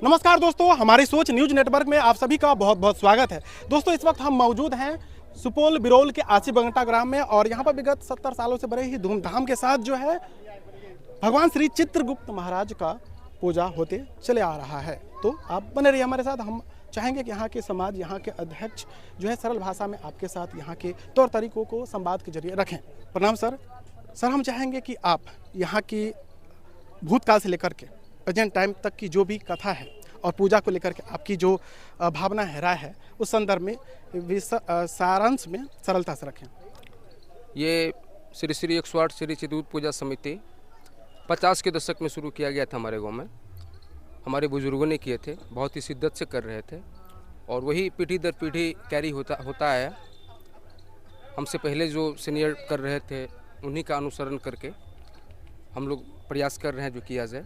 नमस्कार दोस्तों, हमारी सोच न्यूज नेटवर्क में आप सभी का बहुत बहुत स्वागत है। दोस्तों, इस वक्त हम मौजूद हैं सुपौल बिरौल के आसी बगंटा ग्राम में और यहाँ पर विगत 70 सालों से बड़े ही धूमधाम के साथ जो है भगवान श्री चित्रगुप्त महाराज का पूजा होते चले आ रहा है। तो आप बने रहिए हमारे साथ। हम चाहेंगे कि यहाँ के समाज, यहाँ के अध्यक्ष जो है सरल भाषा में आपके साथ यहाँ के तौर तरीकों को संवाद के जरिए रखें। प्रणाम सर। सर, हम चाहेंगे कि आप यहाँ की भूतकाल से लेकर के प्रेजेंट टाइम तक की जो भी कथा है और पूजा को लेकर के आपकी जो भावना है, राय है, उस संदर्भ में सारांश में सरलता से रखें। ये श्री श्री 108 श्री चित्रगुप्त पूजा समिति 50 के दशक में शुरू किया गया था हमारे गांव में। हमारे बुजुर्गों ने किए थे, बहुत ही शिद्दत से कर रहे थे और वही पीढ़ी दर पीढ़ी कैरी होता आया। हमसे पहले जो सीनियर कर रहे थे उन्हीं का अनुसरण करके हम लोग प्रयास कर रहे हैं जो किया जाए।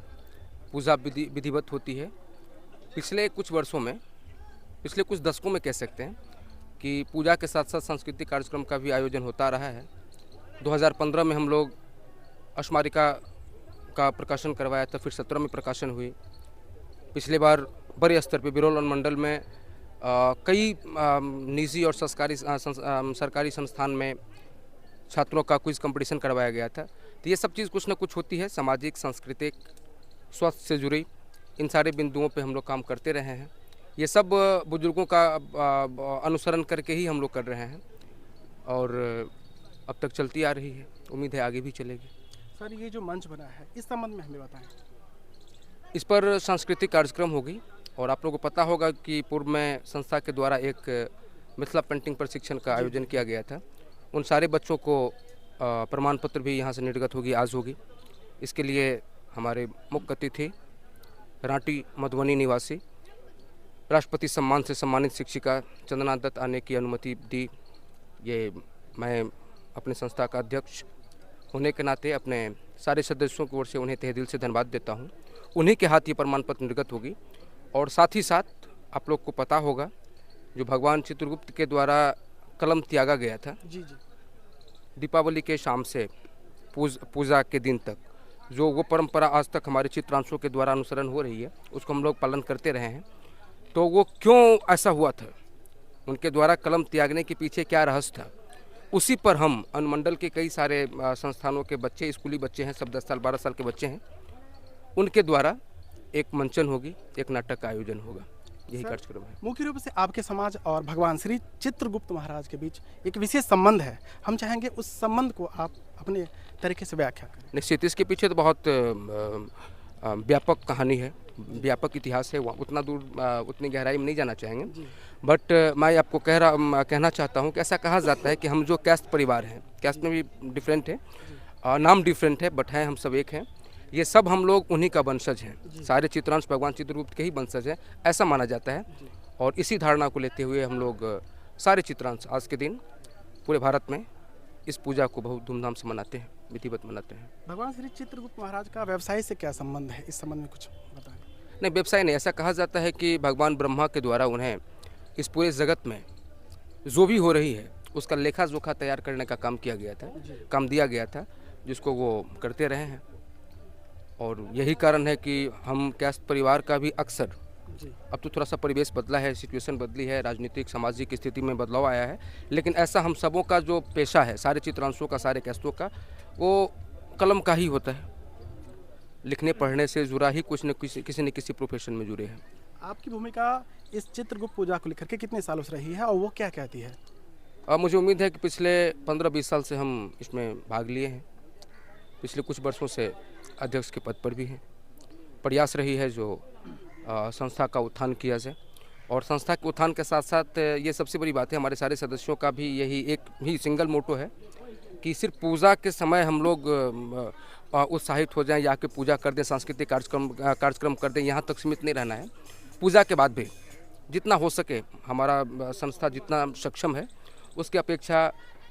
पूजा विधिवत होती है। पिछले कुछ वर्षों में, पिछले कुछ दशकों में कह सकते हैं कि पूजा के साथ साथ सांस्कृतिक कार्यक्रम का भी आयोजन होता रहा है। 2015 में हम लोग स्मारिका का प्रकाशन करवाया था, फिर 17 में प्रकाशन हुई। पिछले बार बड़े स्तर पे बिरौल मंडल में कई निजी और सरकारी संस्थान में छात्रों का क्विज कंपटीशन करवाया गया था। तो ये सब चीज़ कुछ न कुछ होती है, सामाजिक, सांस्कृतिक, स्वास्थ्य से जुड़ी इन सारे बिंदुओं पे हम लोग काम करते रहे हैं। ये सब बुजुर्गों का अनुसरण करके ही हम लोग कर रहे हैं और अब तक चलती आ रही है। उम्मीद है आगे भी चलेगी। सर, ये जो मंच बना है इस संबंध में हमें बताएं। इस पर सांस्कृतिक कार्यक्रम होगी और आप लोगों को पता होगा कि पूर्व में संस्था के द्वारा एक मिथिला पेंटिंग प्रशिक्षण का आयोजन किया गया था। उन सारे बच्चों को प्रमाण पत्र भी यहाँ से निर्गत होगी, आज होगी। इसके लिए हमारे मुख्य अतिथि रांटी मधुबनी निवासी राष्ट्रपति सम्मान से सम्मानित शिक्षिका चंदना दत्त आने की अनुमति दी। ये मैं अपने संस्था का अध्यक्ष होने के नाते अपने सारे सदस्यों की ओर से उन्हें तहे दिल से धन्यवाद देता हूँ। उन्हीं के हाथ ये प्रमाण पत्र निर्गत होगी और साथ ही साथ आप लोग को पता होगा जो भगवान चित्रगुप्त के द्वारा कलम त्यागा गया था। जी जी। दीपावली के शाम से पूजा के दिन तक जो वो परंपरा आज तक हमारे चित्रांशों के द्वारा अनुसरण हो रही है, उसको हम लोग पालन करते रहे हैं। तो वो क्यों ऐसा हुआ था, उनके द्वारा कलम त्यागने के पीछे क्या रहस्य था, उसी पर हम अनुमंडल के कई सारे संस्थानों के बच्चे, स्कूली बच्चे हैं, सब 10 साल 12 साल के बच्चे हैं, उनके द्वारा एक मंचन होगी, एक नाटक का आयोजन होगा। यही कार्यक्रम है। मुख्य रूप से आपके समाज और भगवान श्री चित्रगुप्त महाराज के बीच एक विशेष संबंध है। हम चाहेंगे उस संबंध को आप अपने तरीके से व्याख्या करें। निश्चित इसके पीछे तो बहुत व्यापक कहानी है, व्यापक इतिहास है। उतना दूर, उतनी गहराई में नहीं जाना चाहेंगे, बट मैं आपको कहना चाहता हूँ कि ऐसा कहा जाता है कि हम जो कैस्ट परिवार हैं, कैस्ट में भी डिफरेंट है, नाम डिफरेंट है, बट हैं हम सब एक हैं। ये सब हम लोग उन्हीं का वंशज हैं। सारे चित्रांश भगवान चित्रगुप्त के ही वंशज हैं, ऐसा माना जाता है। और इसी धारणा को लेते हुए हम लोग सारे चित्रांश आज के दिन पूरे भारत में इस पूजा को बहुत धूमधाम से मनाते हैं, विधिवत मनाते हैं। भगवान श्री चित्रगुप्त महाराज का व्यवसाय से क्या संबंध है, इस संबंध में कुछ बताएं। नहीं, व्यवसाय नहीं। ऐसा कहा जाता है कि भगवान ब्रह्मा के द्वारा उन्हें इस पूरे जगत में जो भी हो रही है उसका लेखा जोखा तैयार करने का काम किया गया था, काम दिया गया था, जिसको वो करते रहे हैं। और यही कारण है कि हम कैस्ट परिवार का भी अक्सर, अब तो थोड़ा सा परिवेश बदला है, सिचुएशन बदली है, राजनीतिक सामाजिक स्थिति में बदलाव आया है, लेकिन ऐसा हम सबों का जो पेशा है, सारे चित्रांशों का, सारे कैस्टों का, वो कलम का ही होता है। लिखने पढ़ने से जुड़ा ही कुछ न किसी न किसी प्रोफेशन में जुड़े हैं। आपकी भूमिका इस चित्रगुप्त पूजा को लेकर के कितने सालों से रही है और वो क्या कहती है? मुझे उम्मीद है कि पिछले 15-20 साल से हम इसमें भाग लिए हैं। पिछले कुछ वर्षों से अध्यक्ष के पद पर भी हैं। प्रयास रही है जो संस्था का उत्थान किया जाए, और संस्था के उत्थान के साथ साथ ये सबसे बड़ी बात है, हमारे सारे सदस्यों का भी यही एक ही सिंगल मोटो है कि सिर्फ पूजा के समय हम लोग उत्साहित हो जाएं या कि पूजा कर दें, सांस्कृतिक कार्यक्रम कर दें, यहाँ तक सीमित नहीं रहना है। पूजा के बाद भी जितना हो सके हमारा संस्था जितना सक्षम है उसकी अपेक्षा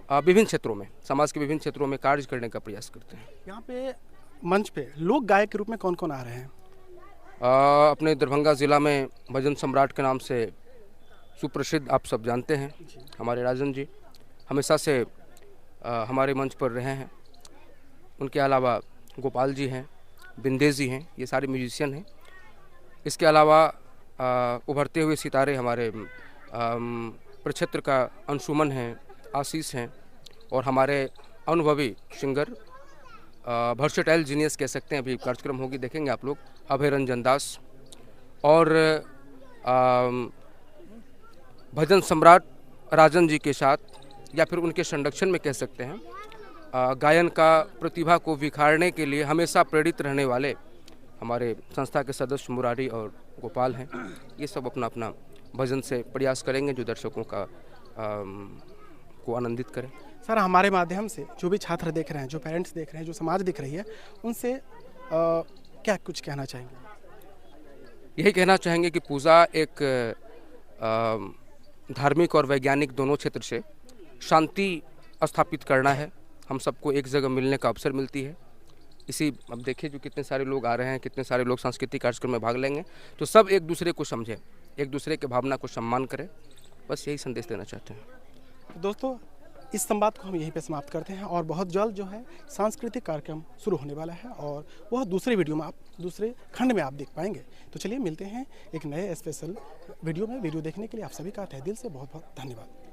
विभिन्न क्षेत्रों में, समाज के विभिन्न क्षेत्रों में कार्य करने का प्रयास करते हैं। यहाँ पे मंच पे लोक गायक के रूप में कौन कौन आ रहे हैं? अपने दरभंगा ज़िला में भजन सम्राट के नाम से सुप्रसिद्ध आप सब जानते हैं, हमारे राजन जी हमेशा से हमारे मंच पर रहे हैं। उनके अलावा गोपाल जी हैं, बिंदेश जी हैं, ये सारे म्यूजिशियन हैं। इसके अलावा उभरते हुए सितारे हमारे प्रक्षेत्र का अंशुमन हैं, आशीष हैं, और हमारे अनुभवी सिंगर वर्सेटाइल जीनियस कह सकते हैं, अभी कार्यक्रम होगी देखेंगे आप लोग, अभय रंजन दास, और भजन सम्राट राजन जी के साथ या फिर उनके संरक्षण में कह सकते हैं, गायन का प्रतिभा को विखारने के लिए हमेशा प्रेरित रहने वाले हमारे संस्था के सदस्य मुरारी और गोपाल हैं। ये सब अपना अपना भजन से प्रयास करेंगे जो दर्शकों का को आनंदित करें। सर, हमारे माध्यम से जो भी छात्र देख रहे हैं, जो पेरेंट्स देख रहे हैं, जो समाज दिख रही है, उनसे क्या कुछ कहना चाहेंगे? यही कहना चाहेंगे कि पूजा एक धार्मिक और वैज्ञानिक दोनों क्षेत्र से शांति स्थापित करना है। हम सबको एक जगह मिलने का अवसर मिलती है। इसी अब देखिए जो कितने सारे लोग आ रहे हैं, कितने सारे लोग सांस्कृतिक कार्यक्रम में भाग लेंगे, तो सब एक दूसरे को समझें, एक दूसरे के भावना को सम्मान करें, बस यही संदेश देना चाहते हैं। तो दोस्तों, इस संवाद को हम यहीं पे समाप्त करते हैं और बहुत जल्द जो है सांस्कृतिक कार्यक्रम शुरू होने वाला है और वह दूसरे वीडियो में, आप दूसरे खंड में आप देख पाएंगे। तो चलिए मिलते हैं एक नए स्पेशल वीडियो में। वीडियो देखने के लिए आप सभी का तहे दिल से बहुत बहुत धन्यवाद।